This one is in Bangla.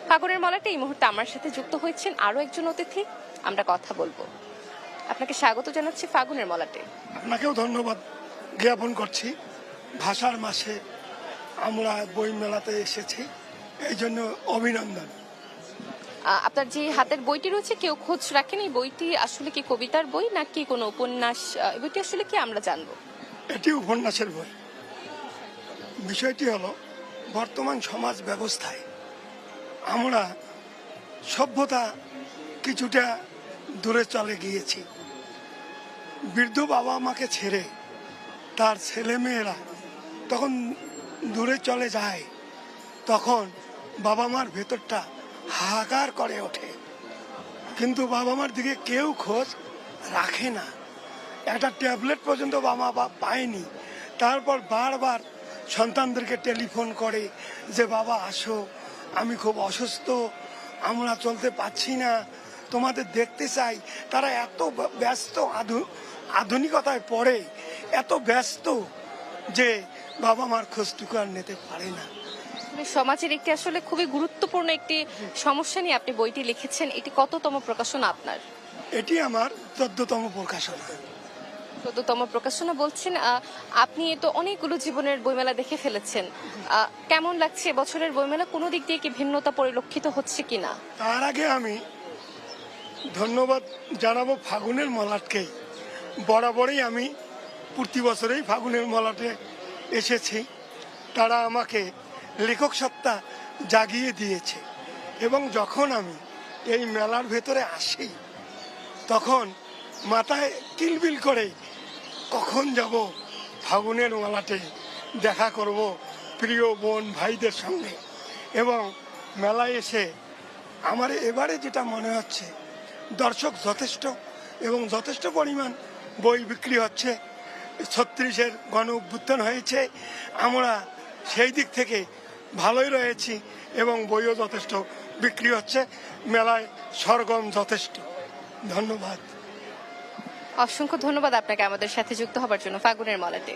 ফাগুনের মলাটে এই মুহূর্তে আমার সাথে যুক্ত হয়েছেন আরো একজন অতিথি, আমরা কথা বলবো। আপনাকে স্বাগত জানাচ্ছি ফাগুনের মলাটে। আপনাকেও ধন্যবাদ জ্ঞাপন করছি। ভাষার মাসে আমরা বই মেলাতে এসেছি, এই জন্য অভিনন্দন। আপনার যে হাতের বইটি রয়েছে, কেউ খোঁজ রাখেন এই বইটি আসলে কি কবিতার বই নাকি কোনো উপন্যাস? বইটি আসলে কি আমরা জানবো? এটি উপন্যাসের বই। বিষয়টি হলো, বর্তমান সমাজ ব্যবস্থায় আমরা সভ্যতা কিছুটা দূরে চলে গিয়েছি। বৃদ্ধ বাবা মাকে ছেড়ে তার ছেলে মেয়েরা তখন দূরে চলে যায়, তখন বাবা মার ভেতরটা হাহাকার করে ওঠে, কিন্তু বাবা মার দিকে কেউ খোঁজ রাখে না। একটা ট্যাবলেট পর্যন্ত বাবা মা পায়নি, তারপর বারবার সন্তানদেরকে টেলিফোন করে যে বাবা আসো, আমি খুব অসুস্থ, আমরা চলতে পারছি না, তোমাদের দেখতে চাই। তারা এত ব্যস্ত, আধুনিকতায় পড়ে এত ব্যস্ত যে বাবা মার খোঁজটুকু আর নিতে পারে না। সমাজের একটি আসলে খুবই গুরুত্বপূর্ণ একটি সমস্যা নিয়ে আপনি বইটি লিখেছেন। এটি কততম প্রকাশনা আপনার? এটি আমার 14তম প্রকাশনা। 14তম প্রকাশনা বলছেন। আপনি তো অনেকগুলো জীবনের বইমেলা দেখে ফেলেছেন, কেমন লাগছে বছরের বইমেলা? কোনো দিক দিয়ে কি ভিন্নতা পরিলক্ষিত হচ্ছে কিনা? তার আগে আমি ধন্যবাদ জানাবো ফাগুনের মলাটকে। বরাবরই আমি প্রতি বছরেই ফাগুনের মলাটে এসেছি। তারা আমাকে লেখক সত্তা জাগিয়ে দিয়েছে, এবং যখন আমি এই মেলার ভেতরে আসি তখন মাথায় কিলবিল করে কখন যাব ফাগুনের মেলাতে, দেখা করব প্রিয় বোন ভাইদের সঙ্গে। এবং মেলায় এসে আমার এবারে যেটা মনে হচ্ছে, দর্শক যথেষ্ট এবং যথেষ্ট পরিমাণ বই বিক্রি হচ্ছে। 36-এর গণ অভ্যুত্থান হয়েছে, আমরা সেই দিক থেকে ভালোই রয়েছি এবং বইও যথেষ্ট বিক্রি হচ্ছে। মেলায় সরগম যথেষ্ট। ধন্যবাদ। অসংখ্য ধন্যবাদ আপনাকে আমাদের সাথে যুক্ত হবার জন্য ফাগুনের মলাটে।